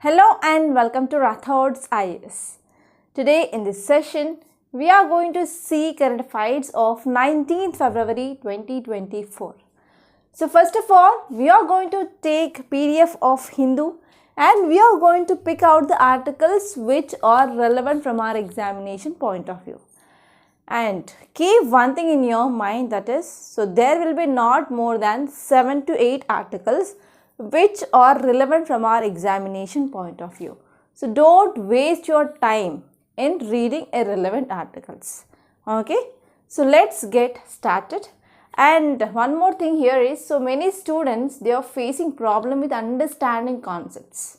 Hello and welcome to Rathods IS. Today in this session, we are going to see current affairs of 19th February 2024. So first of all, we are going to take PDF of Hindu and we are going to pick out the articles which are relevant from our examination point of view. And keep one thing in your mind, that is, so there will be not more than 7 to 8 articles which are relevant from our examination point of view. So don't waste your time in reading irrelevant articles. Okay, so let's get started. And one more thing here is, so many students, they are facing problem with understanding concepts.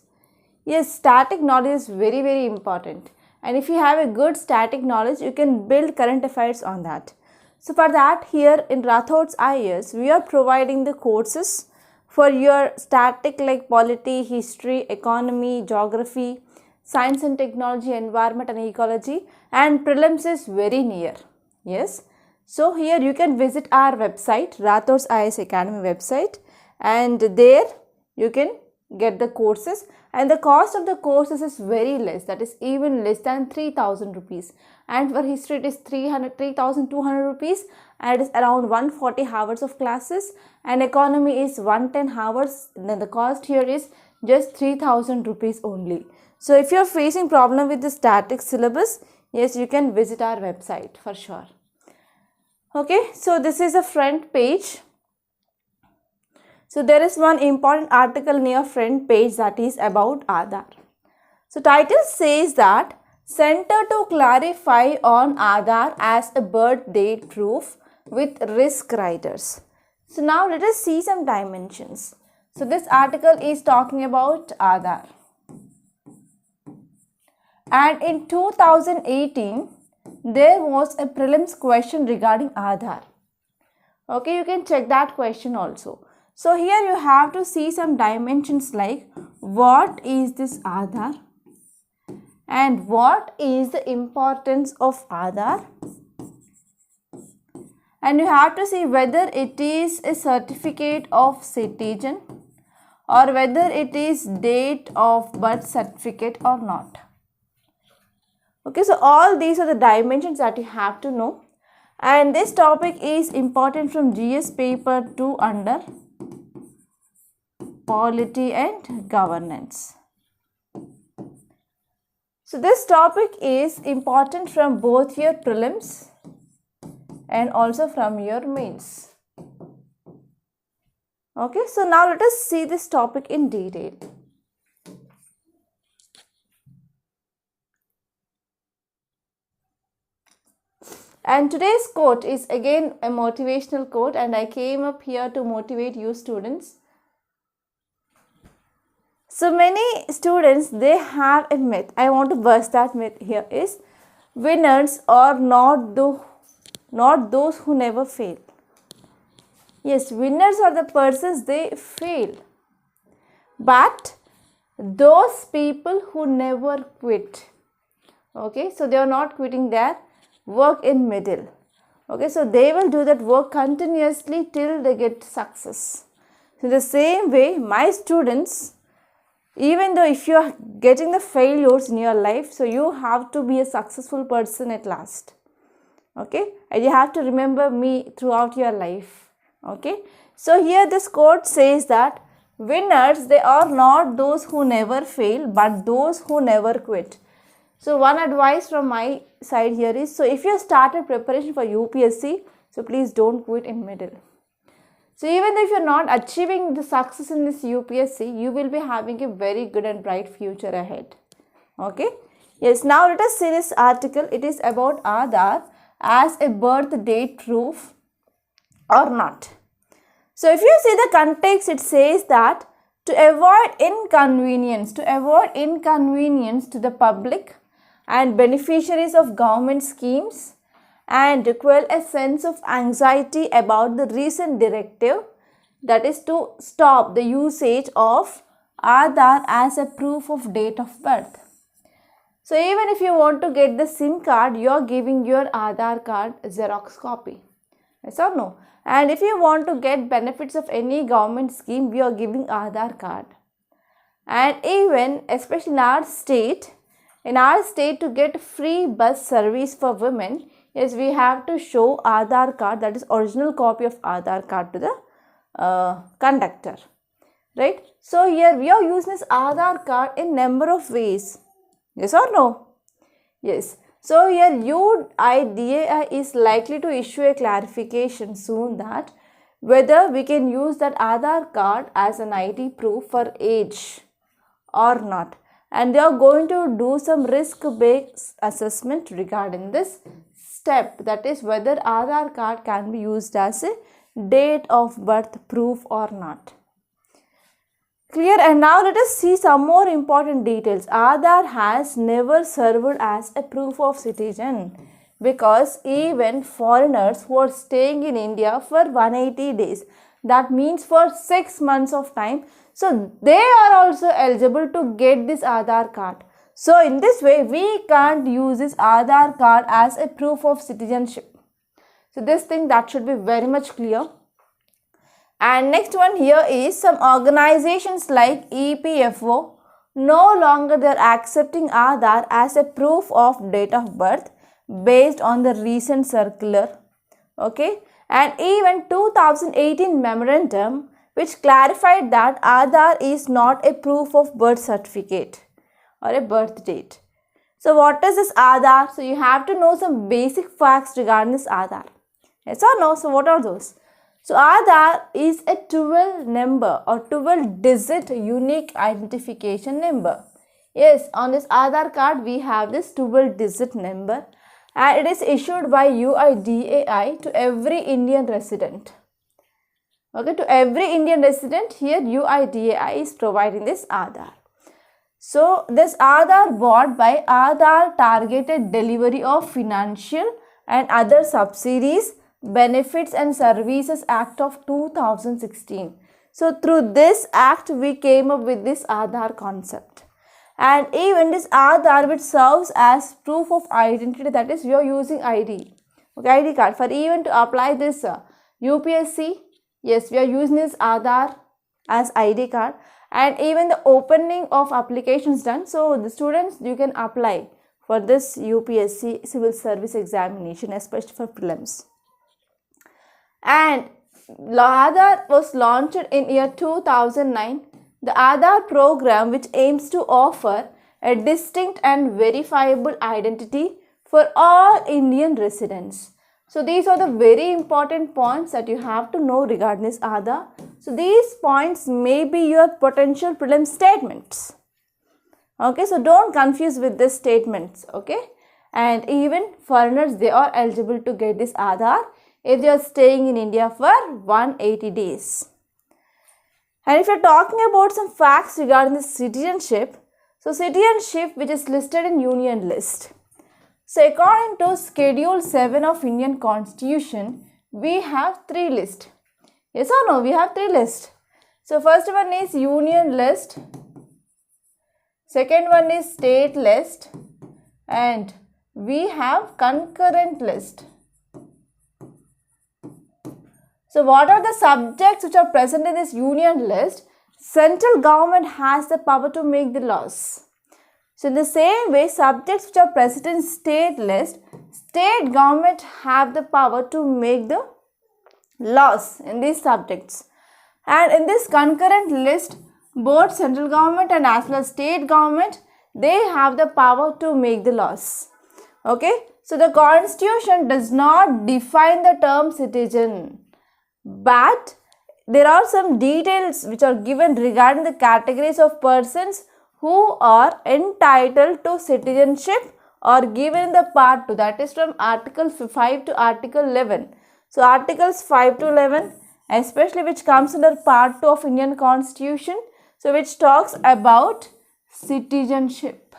Yes, static knowledge is very important. And if you have a good static knowledge, you can build current affairs on that. So for that, here in Rathods IS, we are providing the courses for your static like polity, history, economy, geography, science and technology, environment and ecology, and prelims is very near. Yes. So here you can visit our website, Rathods IS Academy website, and there you can get the courses, and the cost of the courses is very less, that is even less than 3,000 rupees, and for history it is 3,200 rupees, and it is around 140 hours of classes, and economy is 110 hours. Then the cost here is just 3,000 rupees only. So if you are facing problem with the static syllabus, yes, you can visit our website for sure. Okay, so this is a front page. So there is one important article near front page, that is about Aadhaar. So title says that Center to clarify on Aadhaar as a birth date proof with risk riders. So now let us see some dimensions. So this article is talking about Aadhaar. And in 2018, there was a prelims question regarding Aadhaar. Okay, you can check that question also. So here you have to see some dimensions like what is this Aadhaar and what is the importance of Aadhaar, and you have to see whether it is a certificate of citizen or whether it is date of birth certificate or not. Okay, so all these are the dimensions that you have to know, and this topic is important from GS paper 2 under polity and governance. So this topic is important from both your prelims and also from your mains. Okay, so now let us see this topic in detail. And today's quote is again a motivational quote, and I came up here to motivate you students. So many students, they have a myth. I want to burst that myth here is, winners are not those who never fail. Yes, winners are the persons they fail. But those people who never quit. Okay, so they are not quitting their work in middle. Okay, so they will do that work continuously till they get success. So the same way, my students, even though if you are getting the failures in your life, so you have to be a successful person at last. Okay, and you have to remember me throughout your life. Okay, so here this quote says that winners, they are not those who never fail, but those who never quit. So one advice from my side here is, so if you started preparation for UPSC, so please don't quit in middle. So even though if you are not achieving the success in this UPSC, you will be having a very good and bright future ahead. Okay. Yes, now let us see this article. It is about Aadhaar as a birth date proof or not. So if you see the context, it says that to avoid inconvenience to the public and beneficiaries of government schemes, and quell a sense of anxiety about the recent directive, that is to stop the usage of Aadhaar as a proof of date of birth. So even if you want to get the SIM card, you are giving your Aadhaar card Xerox copy. Yes or no? And if you want to get benefits of any government scheme, we are giving Aadhaar card. And even, especially in our state to get free bus service for women, yes, we have to show Aadhaar card, that is original copy of Aadhaar card to the conductor, right? So here we are using this Aadhaar card in number of ways, yes or no? Yes. So here UIDAI is likely to issue a clarification soon that whether we can use that Aadhaar card as an ID proof for age or not, and they are going to do some risk-based assessment regarding this step, that is whether Aadhaar card can be used as a date of birth proof or not. Clear? And now let us see some more important details. Aadhaar has never served as a proof of citizen, because even foreigners who are staying in India for 180 days, that means for 6 months of time, so they are also eligible to get this Aadhaar card. So in this way, we can't use this Aadhaar card as a proof of citizenship. So this thing that should be very much clear. And next one here is some organizations like EPFO, no longer they are accepting Aadhaar as a proof of date of birth based on the recent circular. Okay, and even 2018 memorandum which clarified that Aadhaar is not a proof of birth certificate or a birth date. So what is this Aadhaar? So you have to know some basic facts regarding this Aadhaar. Yes or no? So what are those? So Aadhaar is a 12 number or 12 digit unique identification number. Yes, on this Aadhaar card we have this 12 digit number, and it is issued by UIDAI to every Indian resident. Okay, to every Indian resident, here UIDAI is providing this Aadhaar. So this Aadhaar bought by Aadhaar Targeted Delivery of Financial and Other Subsidies, Benefits and Services Act of 2016. So through this act we came up with this Aadhaar concept. And even this Aadhaar which serves as proof of identity, that is we are using ID, okay, ID card for even to apply this UPSC. Yes, we are using this Aadhaar as ID card, and even the opening of applications done. So the students, you can apply for this UPSC civil service examination, especially for prelims. And Aadhaar was launched in year 2009. The Aadhaar program which aims to offer a distinct and verifiable identity for all Indian residents. So these are the very important points that you have to know regarding this Aadhaar. So these points may be your potential prelim statements. Okay, so don't confuse with these statements. Okay, and even foreigners, they are eligible to get this Aadhaar if they are staying in India for 180 days. And if you are talking about some facts regarding the citizenship, so citizenship which is listed in Union List. So according to Schedule 7 of Indian Constitution, we have 3 lists. Yes or no? We have 3 lists. So first one is Union List, second one is State List, and we have Concurrent List. So what are the subjects which are present in this Union List? Central government has the power to make the laws. So in the same way, subjects which are present in State List, state government have the power to make the laws in these subjects. And in this concurrent list, both central government and as well as state government, they have the power to make the laws. Okay, so the Constitution does not define the term citizen, but there are some details which are given regarding the categories of persons who are entitled to citizenship or given in the part 2, that is from article 5 to article 11. So articles 5 to 11, especially which comes under part 2 of Indian Constitution, so which talks about citizenship.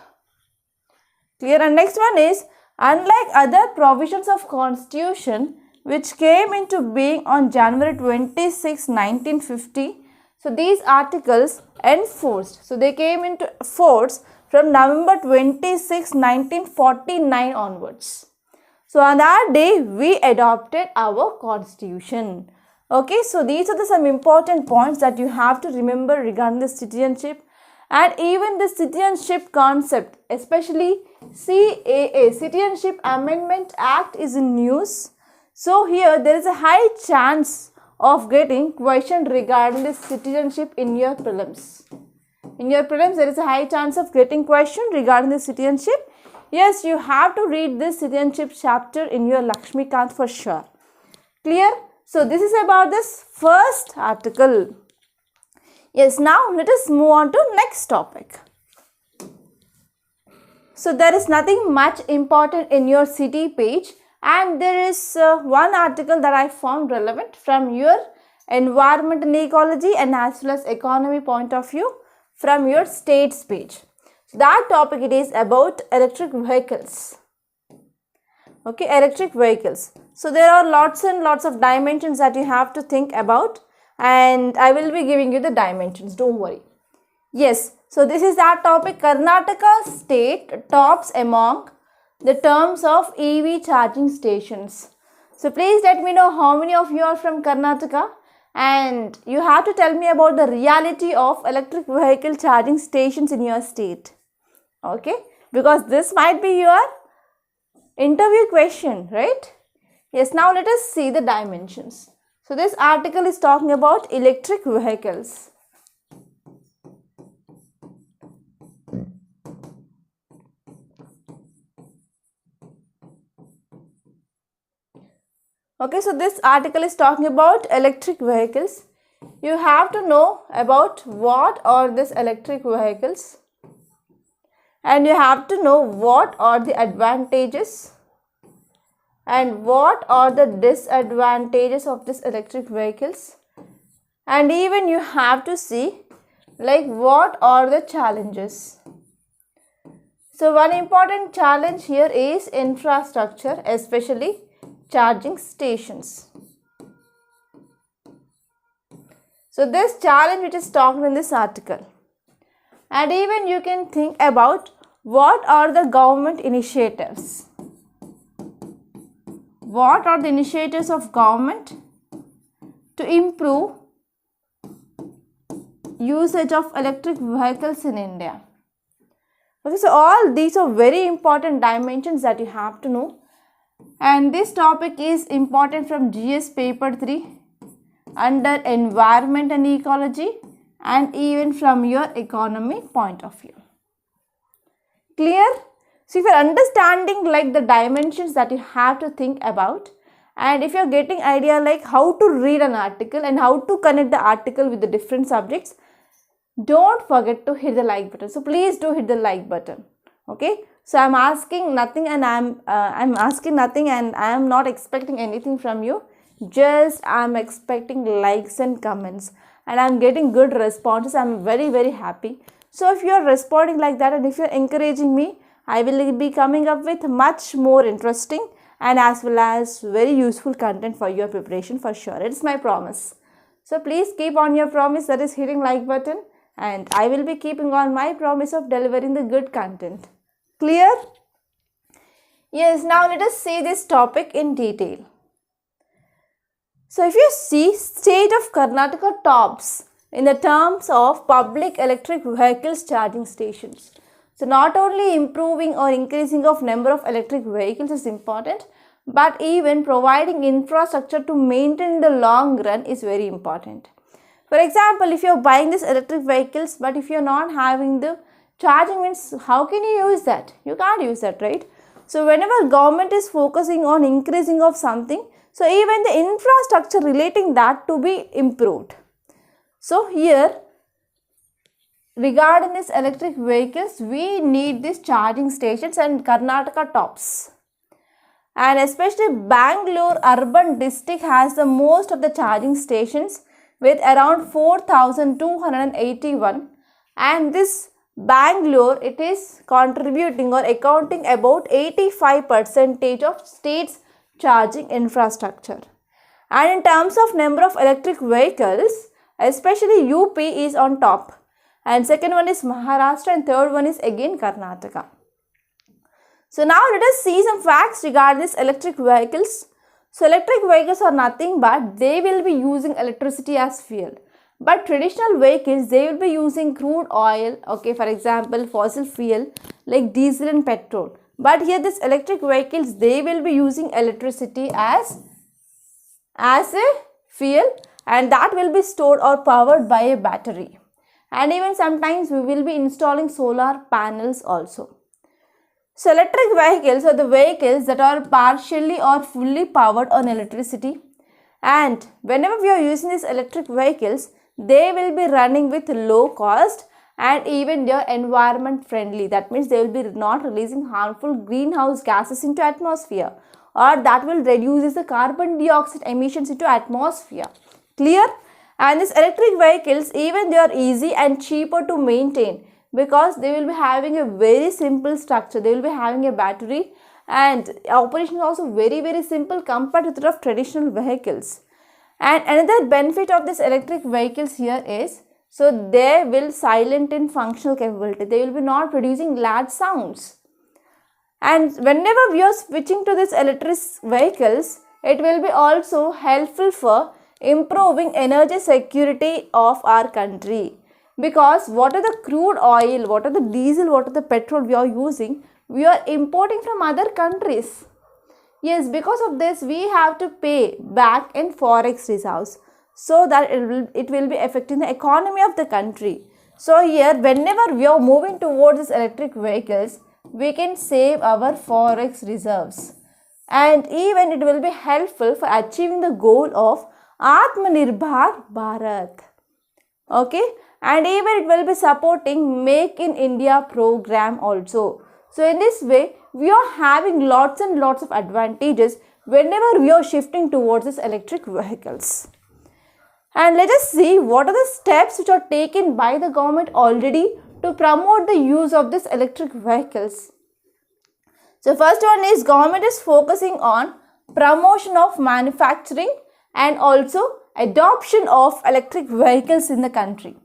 Clear? And next one is, unlike other provisions of Constitution which came into being on January 26, 1950, so these articles enforced, so they came into force from November 26, 1949 onwards. So on that day, we adopted our Constitution. Okay, so these are some important points that you have to remember regarding the citizenship. and even the citizenship concept, especially CAA, Citizenship Amendment Act, is in news. So here there is a high chance of getting question regarding the citizenship in your prelims. In your prelims, there is a high chance of getting question regarding the citizenship. Yes, you have to read this citizenship chapter in your Lakshmikant for sure. Clear? So this is about this first article. Yes, now let us move on to next topic. So there is nothing much important in your city page, and there is one article that I found relevant from your environment and ecology and as well as economy point of view from your states page. So that topic it is about electric vehicles. Okay, electric vehicles. So there are lots and lots of dimensions that you have to think about, and I will be giving you the dimensions, don't worry. Yes, so this is that topic. Karnataka state tops among the terms of EV charging stations. So please let me know how many of you are from Karnataka, and you have to tell me about the reality of electric vehicle charging stations in your state. Okay, because this might be your interview question, right? Yes, now let us see the dimensions. So this article is talking about electric vehicles. Okay, so this article is talking about electric vehicles. You have to know about what are these electric vehicles, and you have to know what are the advantages and what are the disadvantages of these electric vehicles, and even you have to see like what are the challenges. So one important challenge here is infrastructure, especially charging stations. So this challenge which is talked in this article, and even you can think about what are the government initiatives. What are the initiatives of government to improve usage of electric vehicles in India? Okay, so all these are very important dimensions that you have to know, and this topic is important from GS paper 3 under environment and ecology, and even from your economy point of view. Clear? So if you are understanding like the dimensions that you have to think about, and if you are getting idea like how to read an article and how to connect the article with the different subjects, don't forget to hit the like button. So please do hit the like button. Okay, so I'm asking nothing, and I'm asking nothing, and I am not expecting anything from you. Just I'm expecting likes and comments, and I'm getting good responses. I'm very, very happy. So if you are responding like that, and if you are encouraging me, I will be coming up with much more interesting and as well as very useful content for your preparation for sure. It's my promise. So please keep on your promise, that is hitting like button, and I will be keeping on my promise of delivering the good content. Clear? Yes, now let us see this topic in detail. So if you see, state of Karnataka tops in the terms of public electric vehicles charging stations. So not only improving or increasing of number of electric vehicles is important, but even providing infrastructure to maintain the long run is very important. For example, if you are buying these electric vehicles, but if you are not having the charging means, how can you use that? You can't use that, right? So whenever government is focusing on increasing of something, so even the infrastructure relating that to be improved. So here, regarding these electric vehicles, we need these charging stations, and Karnataka tops. And especially Bangalore urban district has the most of the charging stations with around 4,281, and this Bangalore, it is contributing or accounting about 85% of state's charging infrastructure. And in terms of number of electric vehicles, especially UP is on top, and second one is Maharashtra, and third one is again Karnataka. So now let us see some facts regarding these electric vehicles. So electric vehicles are nothing but they will be using electricity as fuel, But traditional vehicles, they will be using crude oil, okay, for example, fossil fuel like diesel and petrol. But here this electric vehicles, they will be using electricity as a fuel, and that will be stored or powered by a battery. And even sometimes we will be installing solar panels also. So electric vehicles are the vehicles that are partially or fully powered on electricity, and whenever we are using these electric vehicles, they will be running with low cost and even they are environment friendly. That means they will be not releasing harmful greenhouse gases into atmosphere, or that will reduce the carbon dioxide emissions into atmosphere. Clear? And these electric vehicles, even they are easy and cheaper to maintain, because they will be having a very simple structure. They will be having a battery, and operation is also very simple compared to that of traditional vehicles. And another benefit of this electric vehicles here is, so they will silent in functional capability. They will be not producing loud sounds. And whenever we are switching to these electric vehicles, it will be also helpful for improving energy security of our country. Because what are the crude oil, what are the diesel, what are the petrol we are using, we are importing from other countries. Yes, because of this we have to pay back in forex reserves, so that it will be affecting the economy of the country. So here whenever we are moving towards these electric vehicles, we can save our forex reserves, and even it will be helpful for achieving the goal of Atmanirbhar Bharat. Okay, and even it will be supporting Make in India program also. So in this way we are having lots and lots of advantages whenever we are shifting towards these electric vehicles. And let us see what are the steps which are taken by the government already to promote the use of these electric vehicles. So first one is, government is focusing on promotion of manufacturing and also adoption of electric vehicles in the country.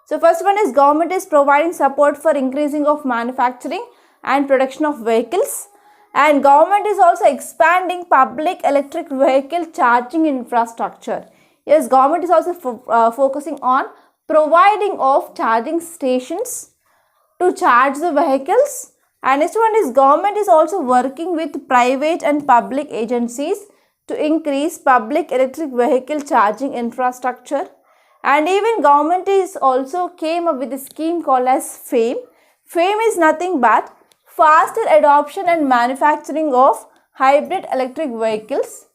So first one is, government is providing support for increasing of manufacturing and production of vehicles, and government is also expanding public electric vehicle charging infrastructure. Yes, government is also focusing on providing of charging stations to charge the vehicles. And next one is, government is also working with private and public agencies to increase public electric vehicle charging infrastructure. And even government is also came up with a scheme called as FAME. FAME is nothing but faster adoption and manufacturing of hybrid electric vehicles.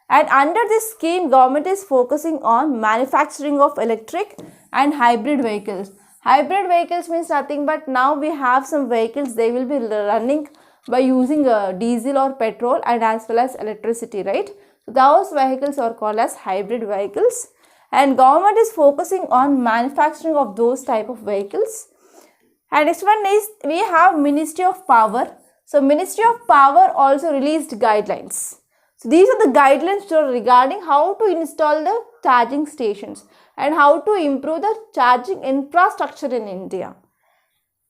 And under this scheme, government is focusing on manufacturing of electric and hybrid vehicles. Hybrid vehicles means nothing but now we have some vehicles, they will be running by using diesel or petrol and as well as electricity, right? So those vehicles are called as hybrid vehicles, and government is focusing on manufacturing of those type of vehicles. And next one is, we have Ministry of Power. So Ministry of Power also released guidelines. So these are the guidelines regarding how to install the charging stations and how to improve the charging infrastructure in India.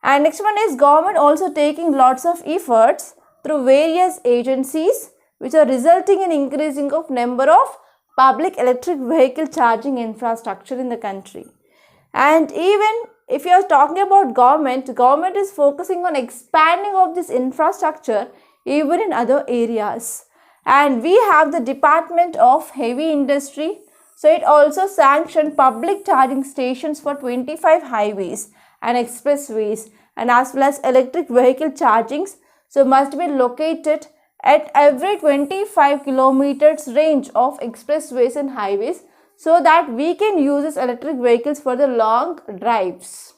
And next one is, government also taking lots of efforts through various agencies which are resulting in increasing of number of public electric vehicle charging infrastructure in the country. And even if you are talking about government is focusing on expanding of this infrastructure even in other areas. And we have the Department of Heavy Industry. So it also sanctioned public charging stations for 25 highways and expressways, and as well as electric vehicle chargings. So must be located at every 25 kilometers range of expressways and highways, so that we can use these electric vehicles for the long drives.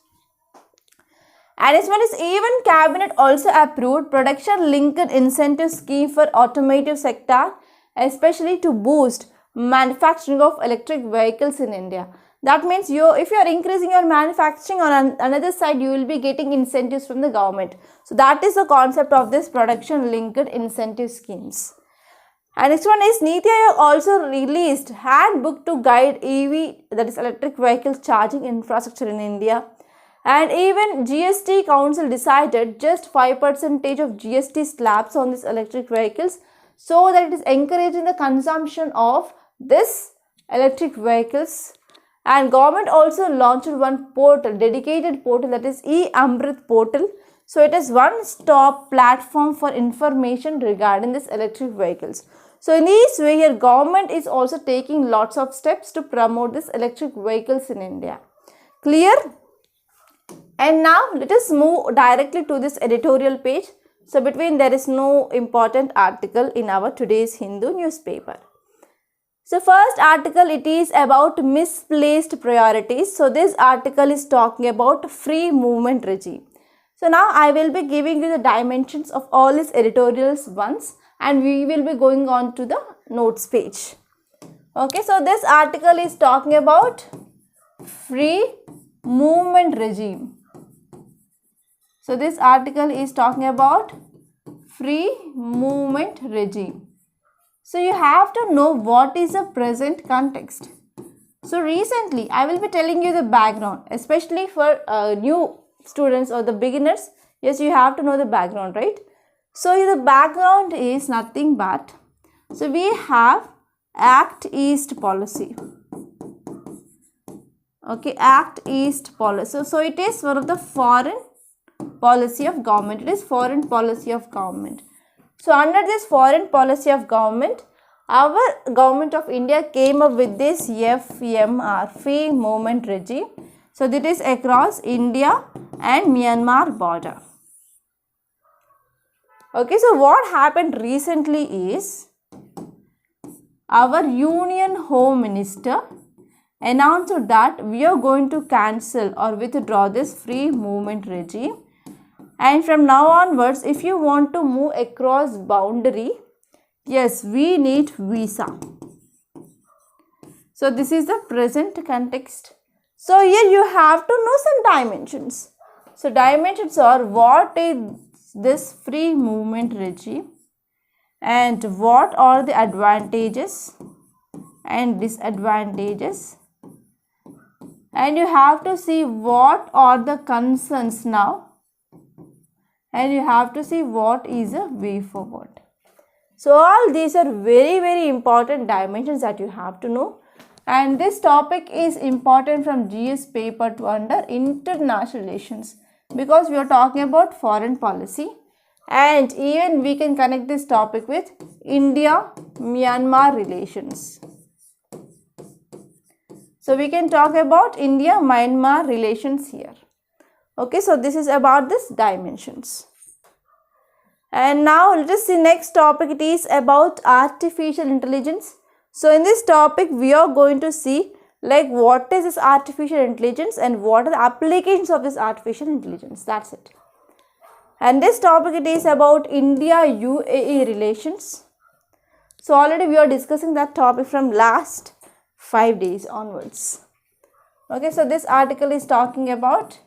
And as well as, even cabinet also approved production linked incentive scheme for automotive sector, especially to boost manufacturing of electric vehicles in India. That means if you are increasing your manufacturing, on another side you will be getting incentives from the government. So that is the concept of this production linked incentive schemes. And next one is, Niti Aayog also released handbook to guide EV, that is electric vehicles charging infrastructure in India. And even GST Council decided just 5% of GST slabs on these electric vehicles, so that it is encouraging the consumption of this electric vehicles. And government also launched one portal, dedicated portal, that is e-Amrit portal. So it is one-stop platform for information regarding this electric vehicles. So in this way here government is also taking lots of steps to promote this electric vehicles in India. Clear? And now let us move directly to this editorial page. So between there is no important article in our today's Hindu newspaper. So first article, it is about misplaced priorities. So this article is talking about free movement regime. So now I will be giving you the dimensions of all these editorials once, and we will be going on to the notes page. Okay, so this article is talking about free movement regime. So this article is talking about free movement regime. So you have to know what is the present context. So recently I will be telling you the background, especially for new students or the beginners. Yes, you have to know the background, right? So the background is nothing but, so we have Act East policy. Okay, Act East policy. So it is one of the foreign policy of government. It is foreign policy of government. So under this foreign policy of government, our government of India came up with this FMR, free movement regime. So that is across India and Myanmar border. Okay, so what happened recently is our Union Home Minister announced that we are going to cancel or withdraw this free movement regime, and from now onwards if you want to move across boundary, yes, we need visa. So this is the present context. So here you have to know some dimensions. So dimensions are what is this free movement regime and what are the advantages and disadvantages, and you have to see what are the concerns now, and you have to see what is a way forward. So all these are very important dimensions that you have to know, and this topic is important from GS paper 2 under international relations, because we are talking about foreign policy, and even we can connect this topic with India-Myanmar relations. So we can talk about India-Myanmar relations here. Okay, so this is about this dimensions. And now let us see next topic. It is about artificial intelligence. So in this topic we are going to see like what is this artificial intelligence and what are the applications of this artificial intelligence. That's it. And this topic, it is about India-UAE relations. So already we are discussing that topic from last 5 days onwards. Okay, so this article is talking about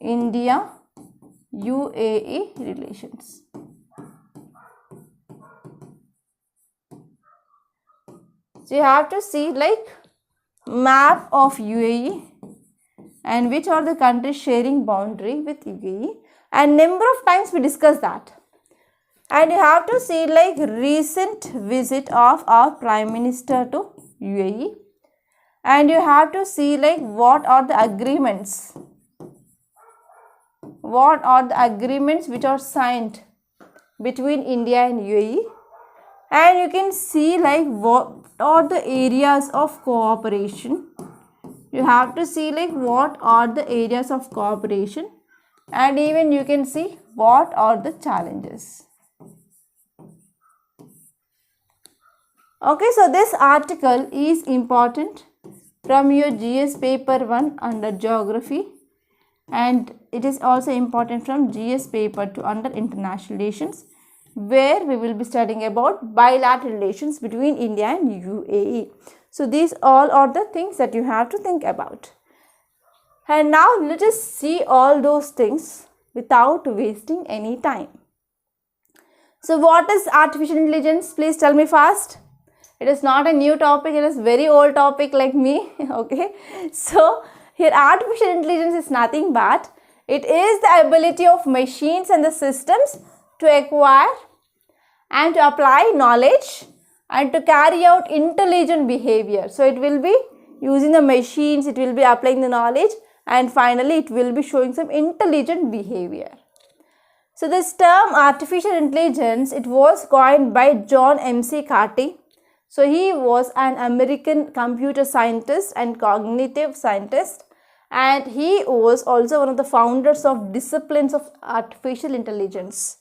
India-UAE relations. So you have to see like map of UAE and which are the countries sharing boundary with UAE, and number of times we discussed that. And you have to see like recent visit of our Prime Minister to UAE, and you have to see like what are the agreements, which are signed between India and UAE, and you can see like what are the areas of cooperation. You have to see like what are the areas of cooperation, and even you can see what are the challenges. Okay, so this article is important from your GS paper 1 under geography, and it is also important from GS paper 2 under international relations, where we will be studying about bilateral relations between India and UAE. So these all are the things that you have to think about. And now let us see all those things without wasting any time. So what is artificial intelligence? Please tell me fast. It is not a new topic, it is very old topic like me. Okay, so here artificial intelligence is nothing but it is the ability of machines and the systems to acquire and to apply knowledge and to carry out intelligent behavior. So it will be using the machines, it will be applying the knowledge, and finally it will be showing some intelligent behavior. So this term artificial intelligence, it was coined by John M.C. Carty. So he was an American computer scientist and cognitive scientist, and he was also one of the founders of disciplines of artificial intelligence.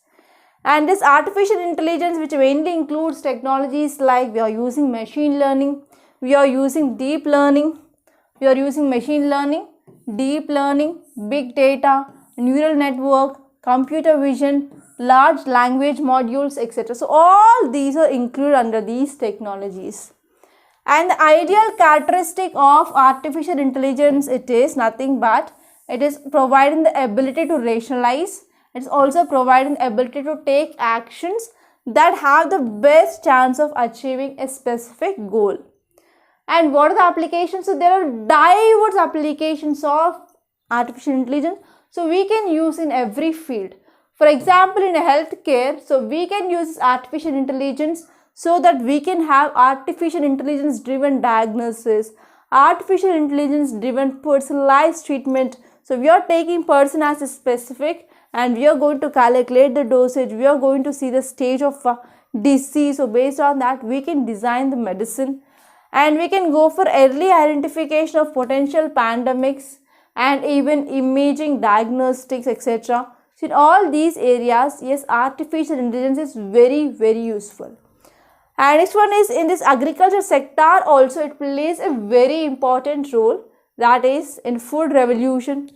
And this artificial intelligence, which mainly includes technologies like we are using machine learning, we are using deep learning, we are using machine learning, deep learning, big data, neural network, computer vision, large language modules, etc. So all these are included under these technologies. And the ideal characteristic of artificial intelligence, it is nothing but it is providing the ability to rationalize. It is also providing the ability to take actions that have the best chance of achieving a specific goal. And what are the applications? So there are diverse applications of artificial intelligence. So we can use in every field. For example, in healthcare, so we can use artificial intelligence so that we can have artificial intelligence driven diagnosis, artificial intelligence driven personalized treatment. So we are taking person as a specific, and we are going to calculate the dosage, we are going to see the stage of disease. So based on that, we can design the medicine, and we can go for early identification of potential pandemics and even imaging, diagnostics, etc. So in all these areas, yes, artificial intelligence is very, very useful. And next one is in this agriculture sector also, it plays a very important role, that is in food revolution.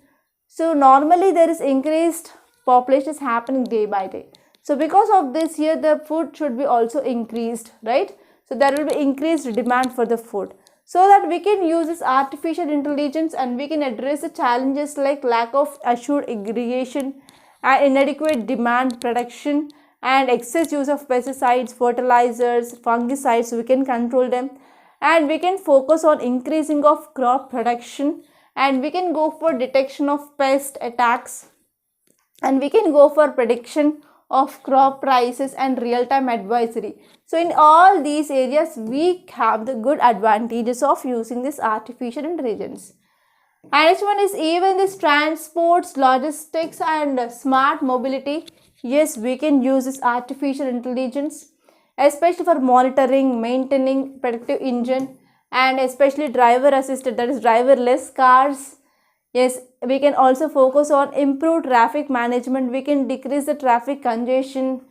So normally there is increased population is happening day by day. So because of this here, the food should be also increased, right? So there will be increased demand for the food. So that we can use this artificial intelligence and we can address the challenges like lack of assured irrigation and inadequate demand production and excess use of pesticides, fertilizers, fungicides. So we can control them, and we can focus on increasing of crop production, and we can go for detection of pest attacks, and we can go for prediction of crop prices and real-time advisory. So in all these areas, we have the good advantages of using this artificial intelligence. And next one is even this transports, logistics and smart mobility. Yes, we can use this artificial intelligence, especially for monitoring, maintaining predictive engine, and especially driver assisted, that is driverless cars. Yes, we can also focus on improved traffic management. We can decrease the traffic congestion,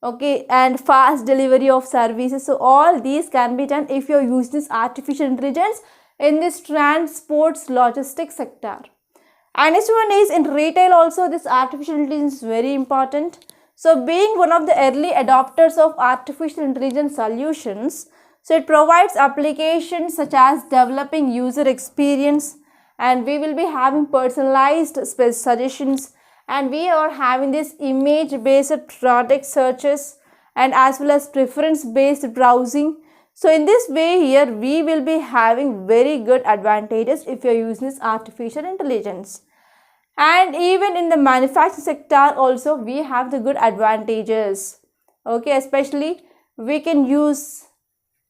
okay, and fast delivery of services. So all these can be done if you use this artificial intelligence in this transports logistics sector. And next one is in retail also, this artificial intelligence is very important. So being one of the early adopters of artificial intelligence solutions, so it provides applications such as developing user experience, and we will be having personalized suggestions, and we are having this image based product searches and as well as preference based browsing. So in this way here, we will be having very good advantages if you are using this artificial intelligence. And even in the manufacturing sector also, we have the good advantages, okay, especially we can use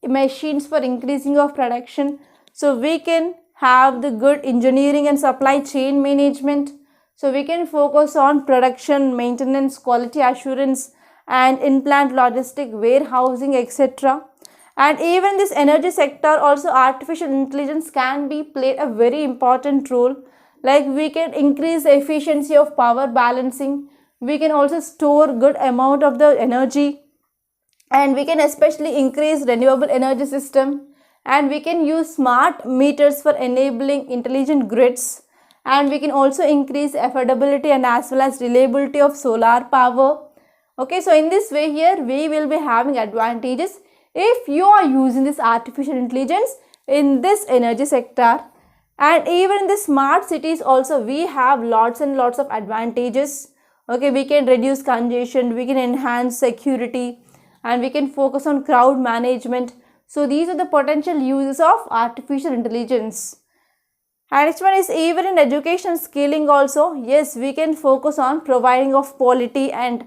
machines for increasing of production. So we can have the good engineering and supply chain management. So we can focus on production, maintenance, quality assurance and in-plant logistic, warehousing, etc. And even this energy sector also, artificial intelligence can be played a very important role. Like we can increase the efficiency of power balancing. We can also store good amount of the energy, and we can especially increase renewable energy system, and we can use smart meters for enabling intelligent grids, and we can also increase affordability and as well as reliability of solar power. Okay, so in this way here, we will be having advantages if you are using this artificial intelligence in this energy sector. And even in the smart cities also, we have lots and lots of advantages. Okay, we can reduce congestion, we can enhance security, and we can focus on crowd management. So these are the potential uses of artificial intelligence. And next one is even in education skilling also, yes, we can focus on providing of quality, and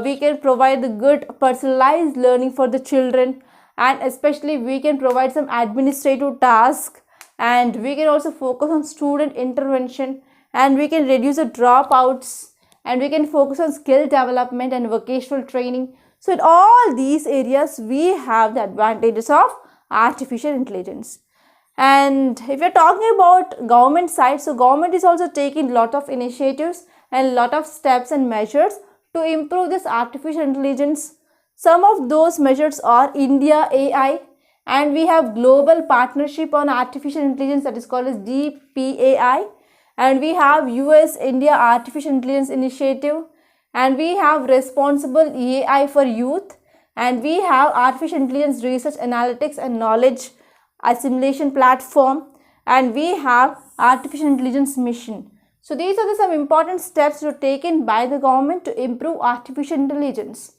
we can provide the good personalized learning for the children, and especially we can provide some administrative tasks, and we can also focus on student intervention, and we can reduce the dropouts, and we can focus on skill development and vocational training. So in all these areas, we have the advantages of artificial intelligence. And if you're talking about government side, so government is also taking lot of initiatives and lot of steps and measures to improve this artificial intelligence. Some of those measures are India AI, and we have global partnership on artificial intelligence that is called as DPAI, and we have US India Artificial Intelligence Initiative, and we have responsible AI for youth, and we have artificial intelligence research analytics and knowledge assimilation platform, and we have artificial intelligence mission. So these are some important steps that are taken by the government to improve artificial intelligence.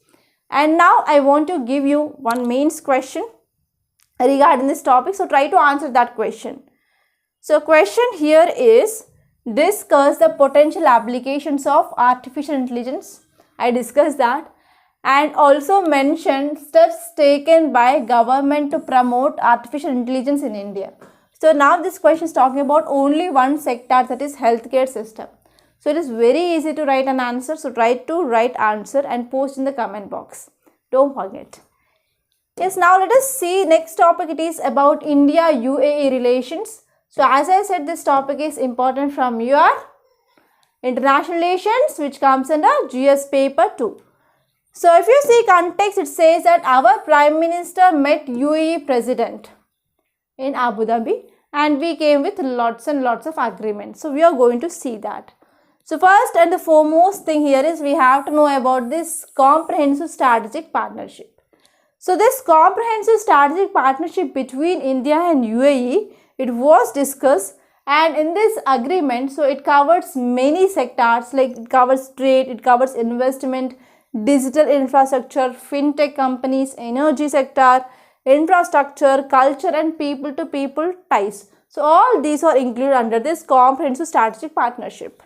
And now I want to give you one mains question regarding this topic. So try to answer that question. So question here is, discuss the potential applications of artificial intelligence. I discussed that, and also mention steps taken by government to promote artificial intelligence in India. So now this question is talking about only one sector, that is healthcare system. So it is very easy to write an answer. So try to write answer and post in the comment box. Don't forget. Yes, now let us see next topic. It is about India UAE relations. So as I said, this topic is important from your international relations, which comes under GS paper 2. So if you see context, it says that our Prime Minister met UAE President in Abu Dhabi, and we came with lots and lots of agreements. So we are going to see that. So first and the foremost thing here is we have to know about this comprehensive strategic partnership. So this comprehensive strategic partnership between India and UAE, it was discussed, and in this agreement, so it covers many sectors, like it covers trade, it covers investment, digital infrastructure, fintech companies, energy sector, infrastructure, culture, and people to people ties. So all these are included under this comprehensive strategic partnership.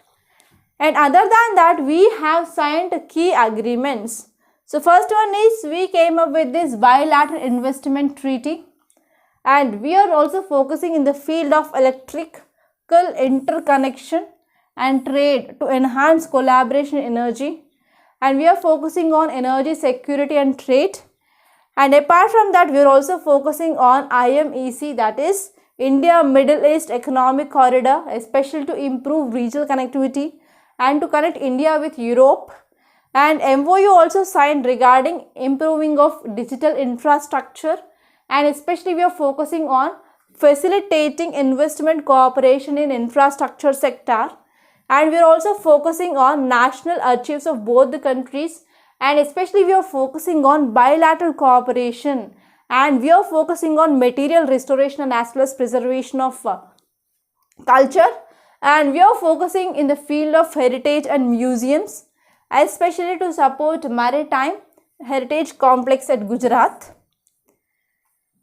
And other than that, we have signed key agreements. So first one is we came up with this bilateral investment treaty, and we are also focusing in the field of electrical interconnection and trade to enhance collaboration in energy, and we are focusing on energy security and trade. And apart from that, we are also focusing on IMEC, that is India Middle East Economic Corridor, especially to improve regional connectivity and to connect India with Europe. And MOU also signed regarding improving of digital infrastructure, and especially we are focusing on facilitating investment cooperation in infrastructure sector, and we are also focusing on national archives of both the countries, and especially we are focusing on bilateral cooperation, and we are focusing on material restoration and as well as preservation of culture, and we are focusing in the field of heritage and museums, especially to support maritime heritage complex at Gujarat.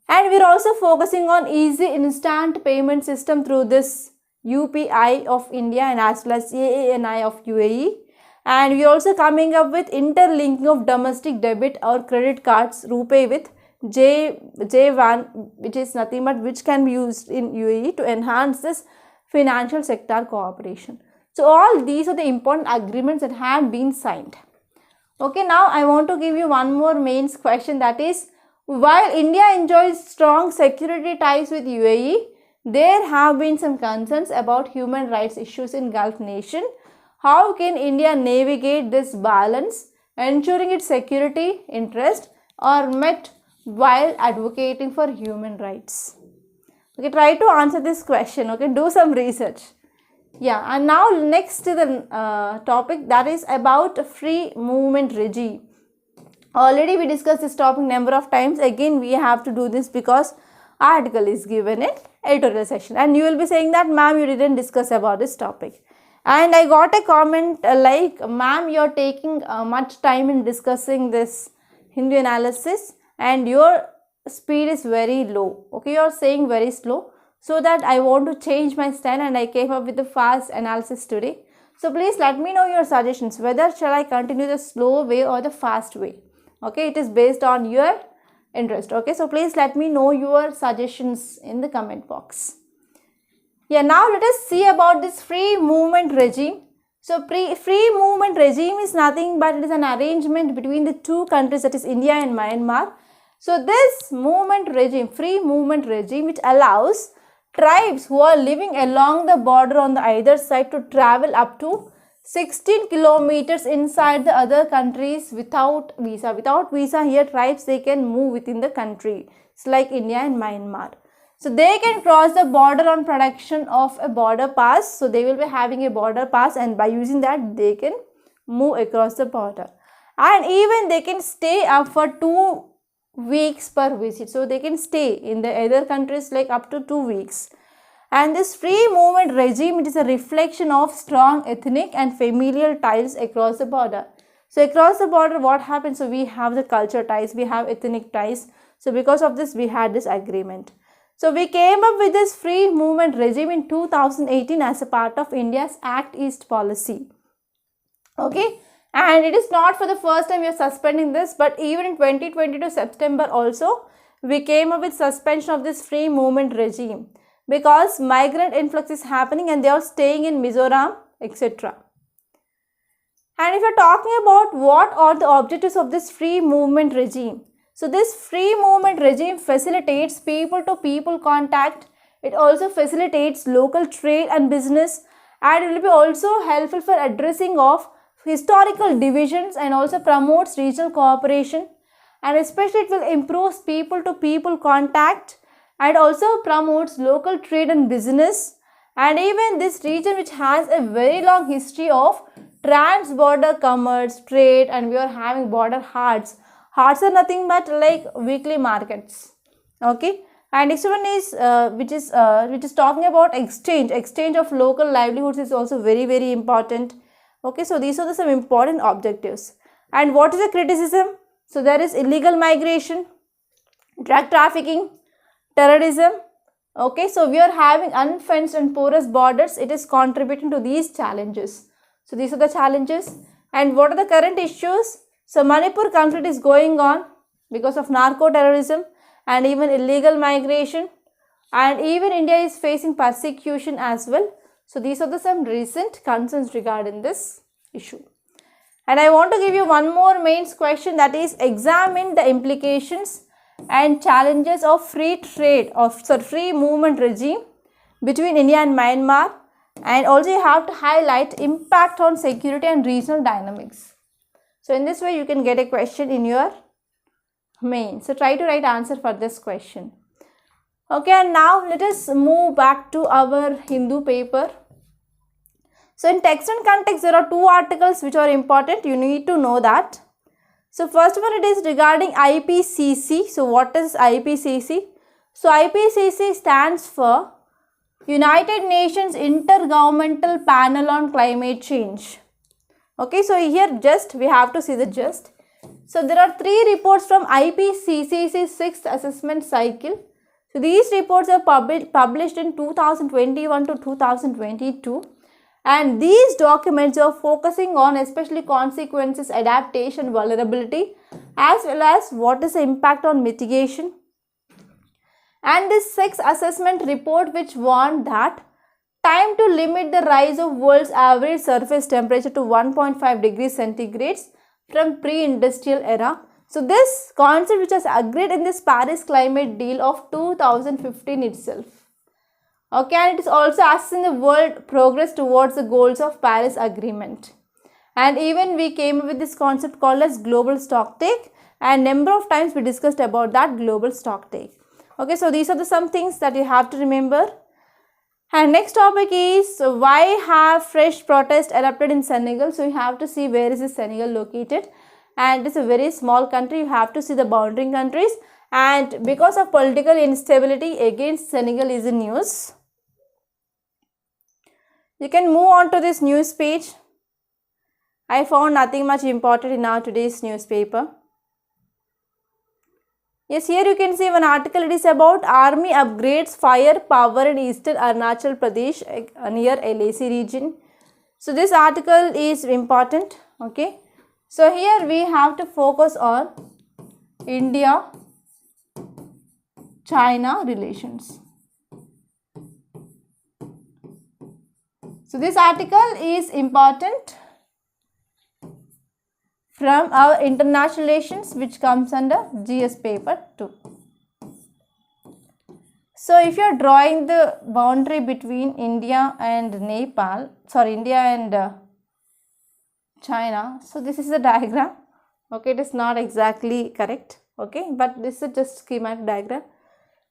And we are also focusing on easy instant payment system through this UPI of India and as well as AANI of UAE. And we are also coming up with interlinking of domestic debit or credit cards RuPay with J1, which is nothing but which can be used in UAE to enhance this financial sector cooperation. So all these are the important agreements that have been signed. Okay, now I want to give you one more mains question, that is, while India enjoys strong security ties with UAE, there have been some concerns about human rights issues in Gulf nation. How can India navigate this balance, ensuring its security interest are met while advocating for human rights? Okay, try to answer this question. Okay, do some research. Yeah, and now next to the topic, that is about free movement regime. Already we discussed this topic number of times. Again, we have to do this because article is given in editorial section, and you will be saying that ma'am, you didn't discuss about this topic. And I got a comment like, ma'am, you are taking much time in discussing this Hindu analysis and your speed is very low. Okay, you are saying very slow. So that I want to change my style and I came up with the fast analysis today. So please let me know your suggestions, whether shall I continue the slow way or the fast way. Okay, it is based on your interest. Okay, so please let me know your suggestions in the comment box. Yeah, now let us see about this free movement regime. So free movement regime is nothing but it is an arrangement between the two countries, that is India and Myanmar. So this movement regime, free movement regime, which allows tribes who are living along the border on the either side to travel up to 16 kilometers inside the other countries without visa. Without visa, here tribes, they can move within the country. It's like India and Myanmar. So they can cross the border on production of a border pass. So they will be having a border pass, and by using that they can move across the border. And even they can stay up for 2 weeks per visit. So they can stay in the other countries like up to 2 weeks. And this free movement regime, it is a reflection of strong ethnic and familial ties across the border. So across the border, what happens? So we have the culture ties, we have ethnic ties. So because of this, we had this agreement. So we came up with this free movement regime in 2018 as a part of India's Act East policy. Okay, and it is not for the first time we are suspending this, but even in 2022 September also, we came up with suspension of this free movement regime because migrant influx is happening and they are staying in Mizoram, etc. And if you are talking about what are the objectives of this free movement regime, so this free movement regime facilitates people-to-people contact. It also facilitates local trade and business, and it will be also helpful for addressing of historical divisions and also promotes regional cooperation, and especially it will improve people-to-people contact and also promotes local trade and business. And even this region, which has a very long history of trans-border commerce, trade, and we are having border haats. Haats are nothing but like weekly markets. Okay, and next one is which is talking about exchange of local livelihoods is also very important. Okay, so these are some important objectives. And what is the criticism? So there is illegal migration, drug trafficking, terrorism. Okay, so we are having unfenced and porous borders. It is contributing to these challenges. So these are the challenges. And what are the current issues? So Manipur conflict is going on because of narco-terrorism and even illegal migration, and even India is facing persecution as well. So these are some recent concerns regarding this issue. And I want to give you one more mains question, that is examine the implications and challenges of free movement regime between India and Myanmar, and also you have to highlight impact on security and regional dynamics. So in this way you can get a question in your main. So try to write answer for this question. Okay, and now let us move back to our Hindu paper. So in text and context, there are 2 articles which are important. You need to know that. So first one, it is regarding IPCC. So what is IPCC? So IPCC stands for United Nations Intergovernmental Panel on Climate Change. Okay, so here just we have to see the gist. So there are 3 reports from IPCC's 6th assessment cycle. So these reports are published in 2021 to 2022, and these documents are focusing on especially consequences, adaptation, vulnerability, as well as what is the impact on mitigation. And this 6th assessment report, which warned that time to limit the rise of world's average surface temperature to 1.5 degrees centigrades from pre-industrial era. So this concept which was agreed in this Paris climate deal of 2015 itself. Okay, and it is also assessing the world progress towards the goals of Paris Agreement. And even we came up with this concept called as global stocktake, and number of times we discussed about that global stocktake. Okay, so these are some things that you have to remember. And next topic is why have fresh protests erupted in Senegal. So you have to see where is this Senegal located, and it's a very small country. You have to see the boundary countries, and because of political instability against Senegal is in news. You can move on to this news page. I found nothing much important in our today's newspaper. Yes, here you can see one article. It is about army upgrades fire power in eastern Arunachal Pradesh near LAC region. So this article is important. Okay. So here we have to focus on India-China relations. So this article is important from our international relations, which comes under GS paper 2. So if you are drawing the boundary between India and India and China, so this is the diagram. Okay, it is not exactly correct. Okay, but this is just schematic diagram.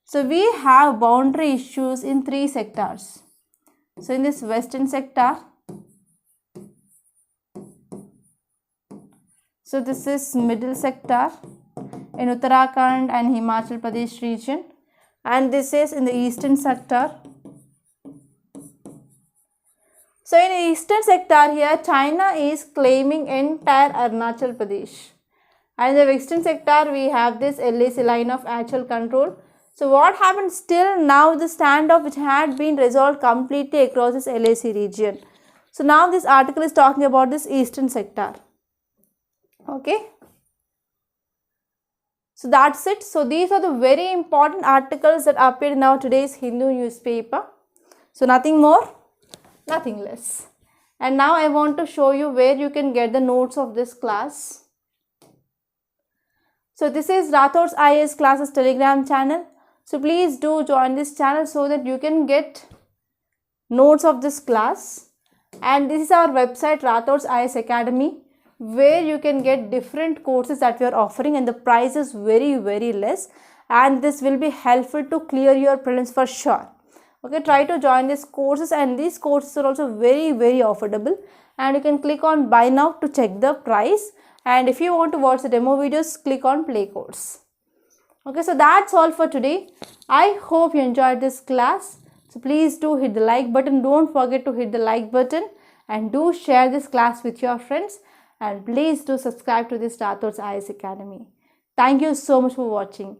So we have boundary issues in 3 sectors. So in this western sector, so this is middle sector in Uttarakhand and Himachal Pradesh region, and this is in the eastern sector. So in the eastern sector here, China is claiming entire Arunachal Pradesh. And in the western sector, we have this LAC, line of actual control. So what happened still now, the standoff which had been resolved completely across this LAC region. So now this article is talking about this eastern sector. Okay. So that's it. So these are the very important articles that appeared in our today's Hindu newspaper. So nothing more, nothing less. And now I want to show you where you can get the notes of this class. So this is Rathods IAS classes Telegram channel. So please do join this channel so that you can get notes of this class. And this is our website, Rathods IAS Academy, where you can get different courses that we are offering, and the price is very less, and this will be helpful to clear your prelims for sure. Okay, try to join these courses, and these courses are also very affordable, and you can click on buy now to check the price, and if you want to watch the demo videos, click on play course. Okay, so that's all for today. I hope you enjoyed this class. So please do hit the like button. Don't forget to hit the like button, and do share this class with your friends. And please do subscribe to this Rathods IAS Academy. Thank you so much for watching.